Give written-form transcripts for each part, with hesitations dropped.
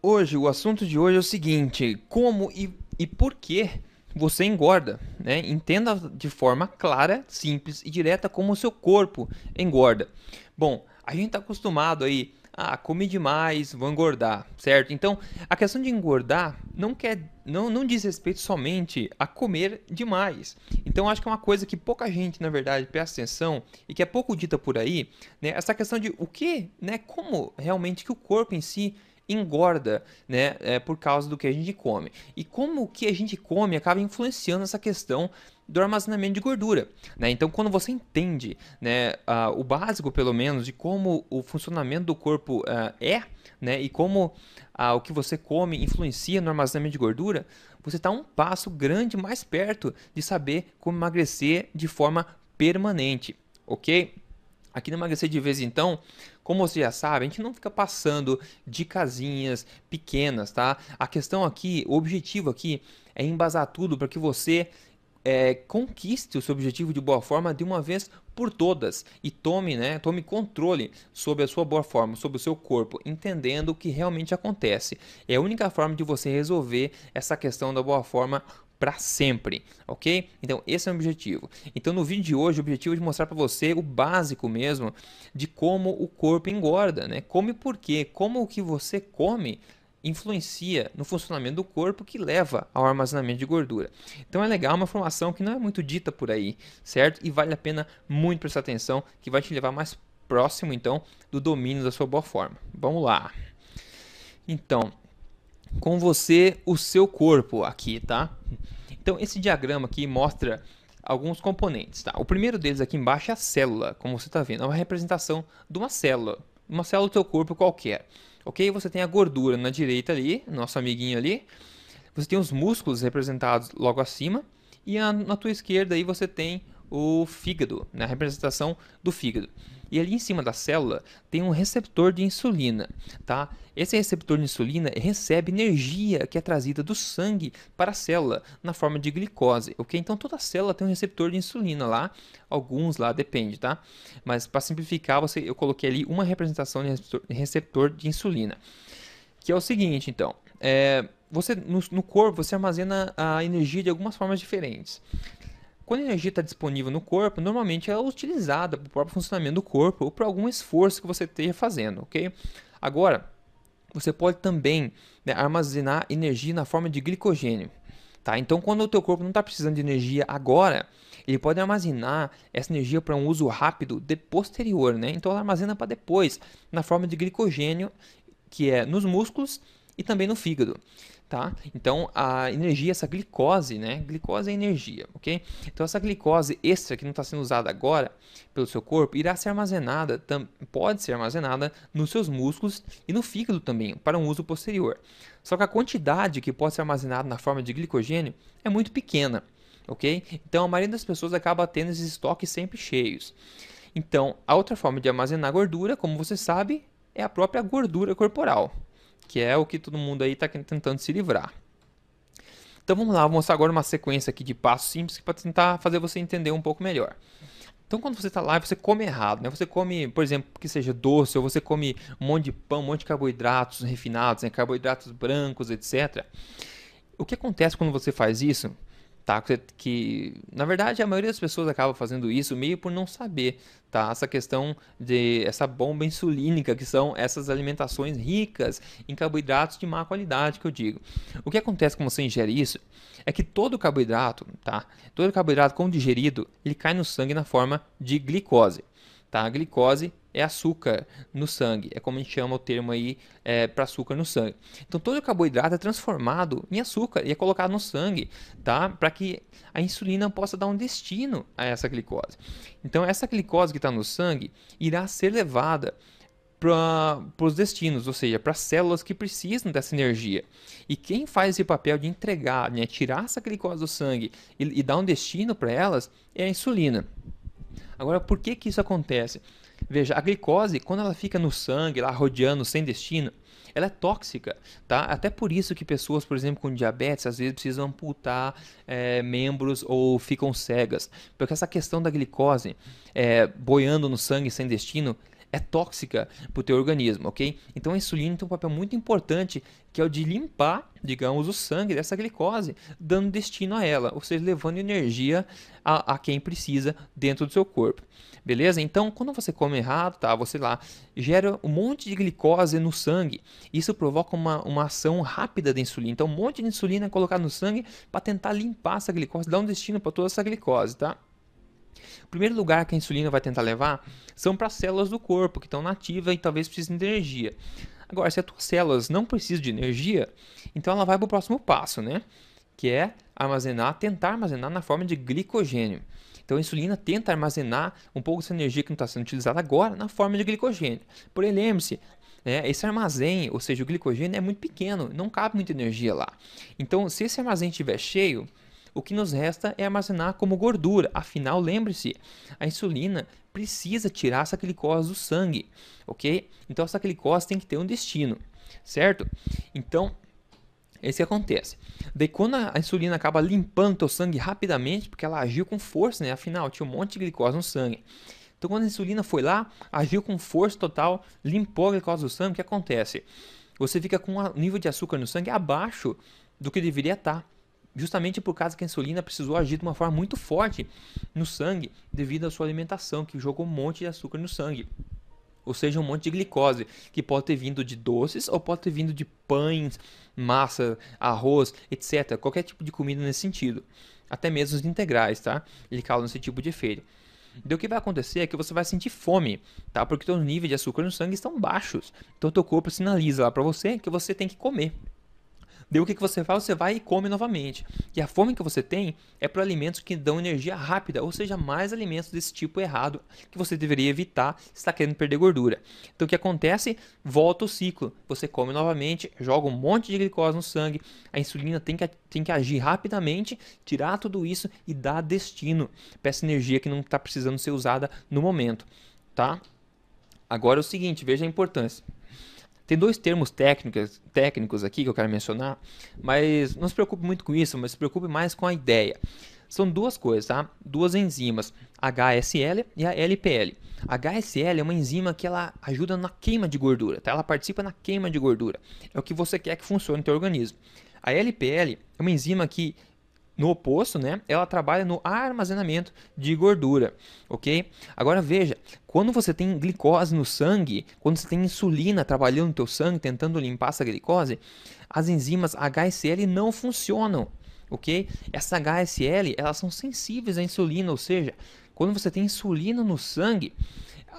Hoje, o assunto de hoje é o seguinte: como e por que você engorda, né? Entenda de forma clara, simples e direta como o seu corpo engorda. Bom, a gente está acostumado aí a comer demais, vou engordar, certo? Então, a questão de engordar não diz respeito somente a comer demais. Então, acho que é uma coisa que pouca gente, na verdade, presta atenção e que é pouco dita por aí, né? Essa questão de o que, né? Como realmente que o corpo em si engorda, né, por causa do que a gente come. E como o que a gente come acaba influenciando essa questão do armazenamento de gordura, né? Então, quando você entende, né, o básico, pelo menos, de como o funcionamento do corpo né, e como o que você come influencia no armazenamento de gordura, você está um passo grande mais perto de saber como emagrecer de forma permanente, ok? Aqui no Emagrecer de Vez então, como você já sabe, a gente não fica passando de casinhas pequenas, tá? A questão aqui, o objetivo aqui é embasar tudo para que você conquiste o seu objetivo de boa forma de uma vez por todas e tome, né, tome controle sobre a sua boa forma, sobre o seu corpo, entendendo o que realmente acontece. É a única forma de você resolver essa questão da boa forma para sempre, ok? Então esse é o objetivo. Então no vídeo de hoje o objetivo é de mostrar para você o básico mesmo de como o corpo engorda, né? Como e por quê, como o que você come influencia no funcionamento do corpo que leva ao armazenamento de gordura. Então é legal, uma informação que não é muito dita por aí, certo? E vale a pena muito prestar atenção, que vai te levar mais próximo então do domínio da sua boa forma. Vamos lá. Então, com você, o seu corpo aqui, tá? Então, esse diagrama aqui mostra alguns componentes, tá? O primeiro deles aqui embaixo é a célula, como você está vendo, é uma representação de uma célula do seu corpo qualquer. Ok? Você tem a gordura na direita ali, nosso amiguinho ali. Você tem os músculos representados logo acima. E na tua esquerda aí você tem o fígado, né? A representação do fígado. E ali em cima da célula tem um receptor de insulina, tá? Esse receptor de insulina recebe energia que é trazida do sangue para a célula na forma de glicose, ok? Então toda célula tem um receptor de insulina lá, alguns lá depende, tá? Mas para simplificar, eu coloquei ali uma representação de receptor de insulina, que é o seguinte, então, você no corpo você armazena a energia de algumas formas diferentes. Quando a energia está disponível no corpo, normalmente ela é utilizada para o próprio funcionamento do corpo ou para algum esforço que você esteja fazendo, ok? Agora, você pode também, né, armazenar energia na forma de glicogênio, tá? Então, quando o teu corpo não está precisando de energia agora, ele pode armazenar essa energia para um uso rápido de posterior, né? Então, ela armazena para depois, na forma de glicogênio, que é nos músculos e também no fígado, tá? Então a energia, essa glicose, né? Glicose é energia, ok? Então essa glicose extra que não está sendo usada agora pelo seu corpo irá ser armazenada, pode ser armazenada nos seus músculos e no fígado também para um uso posterior. Só que a quantidade que pode ser armazenada na forma de glicogênio é muito pequena, ok? Então a maioria das pessoas acaba tendo esses estoques sempre cheios. Então, a outra forma de armazenar gordura, como você sabe, é a própria gordura corporal, que é o que todo mundo aí está tentando se livrar. Então vamos lá, vou mostrar agora uma sequência aqui de passos simples para tentar fazer você entender um pouco melhor. Então quando você está lá, você come errado, né? Você come, por exemplo, que seja doce, ou você come um monte de pão, um monte de carboidratos refinados, né? Carboidratos brancos, etc. O que acontece quando você faz isso? Tá? Na verdade a maioria das pessoas acaba fazendo isso meio por não saber, tá? Essa questão de essa bomba insulínica que são essas alimentações ricas em carboidratos de má qualidade que eu digo. O que acontece quando você ingere isso é que todo carboidrato, tá? Todo carboidrato quando digerido, ele cai no sangue na forma de glicose. Tá? A glicose é açúcar no sangue, é como a gente chama o termo aí para açúcar no sangue. Então todo carboidrato é transformado em açúcar e é colocado no sangue, tá? Para que a insulina possa dar um destino a essa glicose. Então essa glicose que está no sangue irá ser levada para os destinos, ou seja, para as células que precisam dessa energia. E quem faz esse papel de entregar, né, tirar essa glicose do sangue e dar um destino para elas é a insulina. Agora, por que que isso acontece? Veja, a glicose, quando ela fica no sangue, lá rodeando sem destino, ela é tóxica, tá? Até por isso que pessoas, por exemplo, com diabetes, às vezes precisam amputar membros ou ficam cegas. Porque essa questão da glicose boiando no sangue sem destino é tóxica para o teu organismo, ok? Então a insulina tem um papel muito importante, que é o de limpar, digamos, o sangue dessa glicose, dando destino a ela, ou seja, levando energia a quem precisa dentro do seu corpo. Beleza? Então, quando você come errado, tá? Você lá gera um monte de glicose no sangue. Isso provoca uma ação rápida da insulina. Então, um monte de insulina é colocado no sangue para tentar limpar essa glicose, dar um destino para toda essa glicose, tá? O primeiro lugar que a insulina vai tentar levar são para as células do corpo que estão nativas e talvez precisem de energia. Agora, se as tuas células não precisam de energia, então ela vai para o próximo passo, né? Que é tentar armazenar na forma de glicogênio. Então a insulina tenta armazenar um pouco dessa energia que não está sendo utilizada agora na forma de glicogênio. Porém, lembre-se, esse armazém, ou seja, o glicogênio é muito pequeno, não cabe muita energia lá. Então, se esse armazém estiver cheio, o que nos resta é armazenar como gordura. Afinal, lembre-se, a insulina precisa tirar essa glicose do sangue, ok? Então essa glicose tem que ter um destino, certo? Então, é isso que acontece. Daí quando a insulina acaba limpando o teu sangue rapidamente, porque ela agiu com força, né? Afinal, tinha um monte de glicose no sangue. Então quando a insulina foi lá, agiu com força total, limpou a glicose do sangue, o que acontece? Você fica com um nível de açúcar no sangue abaixo do que deveria estar. Justamente por causa que a insulina precisou agir de uma forma muito forte no sangue, devido à sua alimentação, que jogou um monte de açúcar no sangue. Ou seja, um monte de glicose, que pode ter vindo de doces ou pode ter vindo de pães, massa, arroz, etc. Qualquer tipo de comida nesse sentido. Até mesmo os integrais, tá? Ele causa esse tipo de efeito. Então o que vai acontecer é que você vai sentir fome, tá? Porque os níveis de açúcar no sangue estão baixos. Então o teu corpo sinaliza lá para você que você tem que comer. Daí o que você faz? Você vai e come novamente. E a fome que você tem é para alimentos que dão energia rápida, ou seja, mais alimentos desse tipo errado que você deveria evitar se está querendo perder gordura. Então o que acontece? Volta o ciclo. Você come novamente, joga um monte de glicose no sangue, a insulina tem que agir rapidamente, tirar tudo isso e dar destino para essa energia que não está precisando ser usada no momento. Tá? Agora é o seguinte, veja a importância. Tem dois termos técnicos aqui que eu quero mencionar, mas não se preocupe muito com isso, mas se preocupe mais com a ideia. São duas coisas, tá? Duas enzimas, HSL e a LPL. A HSL é uma enzima que ela ajuda na queima de gordura, tá? Ela participa na queima de gordura. É o que você quer que funcione no teu organismo. A LPL é uma enzima que, no oposto, né, ela trabalha no armazenamento de gordura, ok? Agora veja, quando você tem glicose no sangue, quando você tem insulina trabalhando no teu sangue, tentando limpar essa glicose, as enzimas HSL não funcionam, ok? Essas HSL, elas são sensíveis à insulina, ou seja, quando você tem insulina no sangue,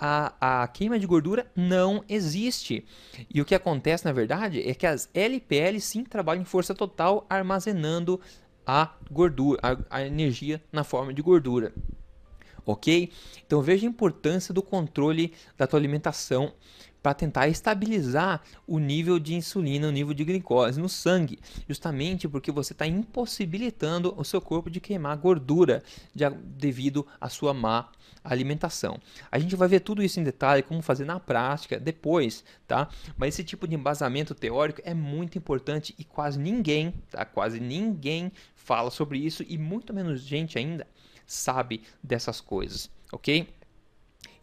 a queima de gordura não existe. E o que acontece, na verdade, é que as LPL sim trabalham em força total, armazenando a gordura, a energia na forma de gordura. Ok? Então veja a importância do controle da tua alimentação para tentar estabilizar o nível de insulina, o nível de glicose no sangue, justamente porque você está impossibilitando o seu corpo de queimar gordura devido à sua má alimentação. A gente vai ver tudo isso em detalhe, como fazer na prática depois, tá? Mas esse tipo de embasamento teórico é muito importante e quase ninguém, tá? Quase ninguém fala sobre isso e muito menos gente ainda sabe dessas coisas, ok?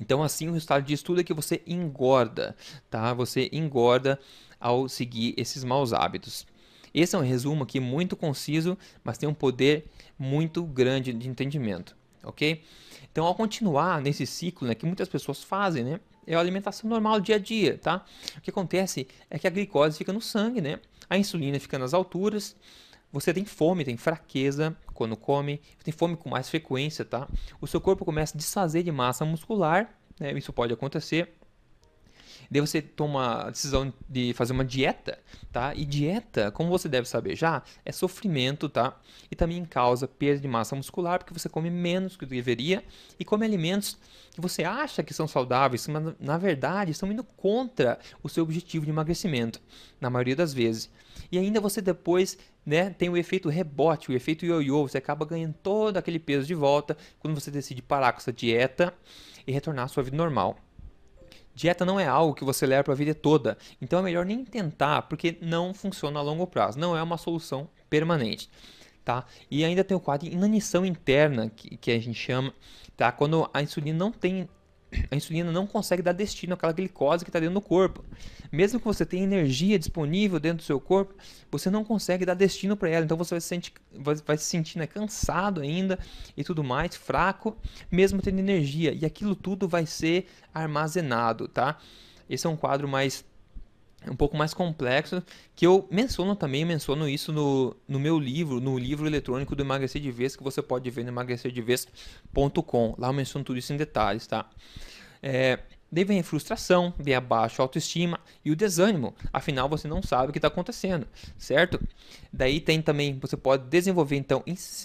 Então, assim, o resultado disso tudo é que você engorda, tá? Você engorda ao seguir esses maus hábitos. Esse é um resumo aqui muito conciso, mas tem um poder muito grande de entendimento, ok? Então, ao continuar nesse ciclo, né, que muitas pessoas fazem, né? É a alimentação normal, dia a dia, tá? O que acontece é que a glicose fica no sangue, né? A insulina fica nas alturas. Você tem fome, tem fraqueza quando come, tem fome com mais frequência, tá? O seu corpo começa a desfazer de massa muscular, né? Isso pode acontecer. Daí você toma a decisão de fazer uma dieta, tá? E dieta, como você deve saber já, é sofrimento, tá? E também causa perda de massa muscular, porque você come menos do que deveria e come alimentos que você acha que são saudáveis, mas na verdade estão indo contra o seu objetivo de emagrecimento, na maioria das vezes. E ainda você depois, né, tem o efeito rebote, o efeito ioiô, você acaba ganhando todo aquele peso de volta quando você decide parar com essa dieta e retornar à sua vida normal. Dieta não é algo que você leva para a vida toda, então é melhor nem tentar, porque não funciona a longo prazo, não é uma solução permanente, tá? E ainda tem o quadro de inanição interna, que a gente chama, tá? Quando a insulina não tem a insulina não consegue dar destino àquela glicose que está dentro do corpo. Mesmo que você tenha energia disponível dentro do seu corpo, você não consegue dar destino para ela. Então você vai se sentir, né, cansado ainda e tudo mais, fraco, mesmo tendo energia. E aquilo tudo vai ser armazenado, tá? Esse é um quadro um pouco mais complexo, que eu menciono isso no meu livro, no livro eletrônico do Emagrecer de Vez, que você pode ver no emagrecerdevez.com. Lá eu menciono tudo isso em detalhes, tá? Daí vem a frustração, vem a baixa autoestima e o desânimo. Afinal, você não sabe o que está acontecendo, certo? Daí tem também, você pode desenvolver então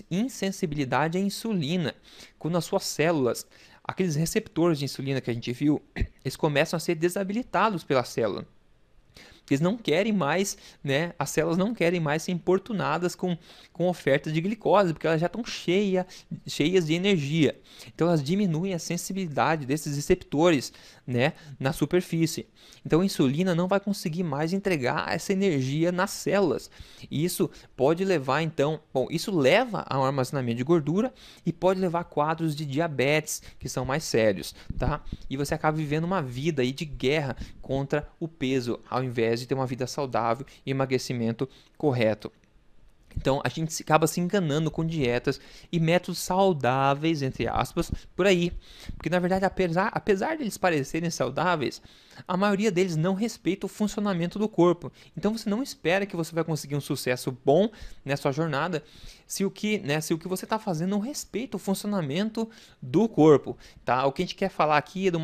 insensibilidade à insulina, quando as suas células, aqueles receptores de insulina que a gente viu, eles começam a ser desabilitados pela célula. Eles não querem mais, né? As células não querem mais ser importunadas com ofertas de glicose, porque elas já estão cheias de energia. Então elas diminuem a sensibilidade desses receptores, né, na superfície. Então a insulina não vai conseguir mais entregar essa energia nas células. E isso pode levar, então, isso leva ao armazenamento de gordura e pode levar a quadros de diabetes, que são mais sérios, tá? E você acaba vivendo uma vida aí de guerra contra o peso, ao invés de ter uma vida saudável e emagrecimento correto. Então a gente acaba se enganando com dietas e métodos saudáveis, entre aspas, por aí. Porque na verdade, apesar de eles parecerem saudáveis, a maioria deles não respeita o funcionamento do corpo. Então você não espera que você vai conseguir um sucesso bom nessa jornada se o que você está fazendo não respeita o funcionamento do corpo. Tá? O que a gente quer falar aqui é de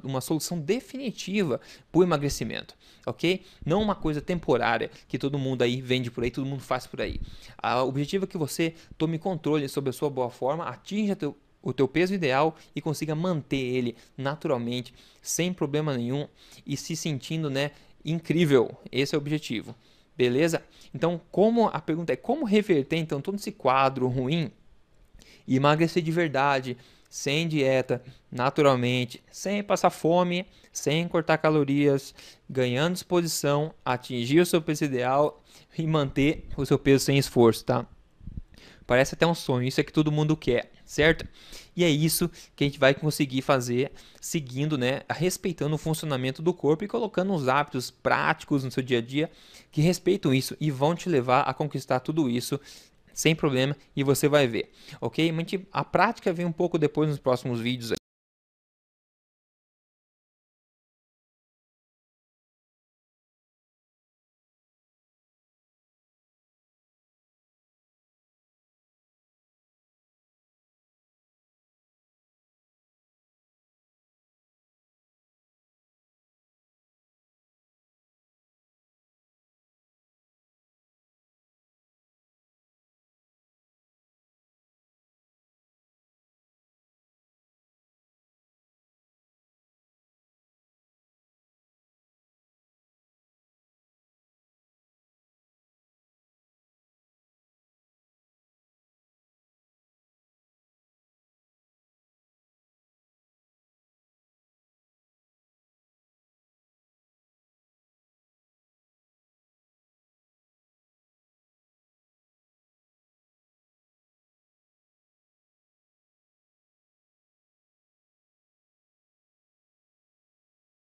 uma solução definitiva para o emagrecimento. Ok? Não uma coisa temporária que todo mundo aí vende por aí, todo mundo faz por aí. O objetivo é que você tome controle sobre a sua boa forma, atinja o teu peso ideal e consiga manter ele naturalmente, sem problema nenhum e se sentindo, né, incrível. Esse é o objetivo. Beleza? Então, a pergunta é como reverter então todo esse quadro ruim e emagrecer de verdade, sem dieta, naturalmente, sem passar fome, sem cortar calorias, ganhando disposição, atingir o seu peso ideal e manter o seu peso sem esforço, tá? Parece até um sonho, isso é que todo mundo quer, certo? E é isso que a gente vai conseguir fazer seguindo, né, respeitando o funcionamento do corpo e colocando uns hábitos práticos no seu dia a dia que respeitam isso e vão te levar a conquistar tudo isso sem problema e você vai ver, ok? A prática vem um pouco depois nos próximos vídeos.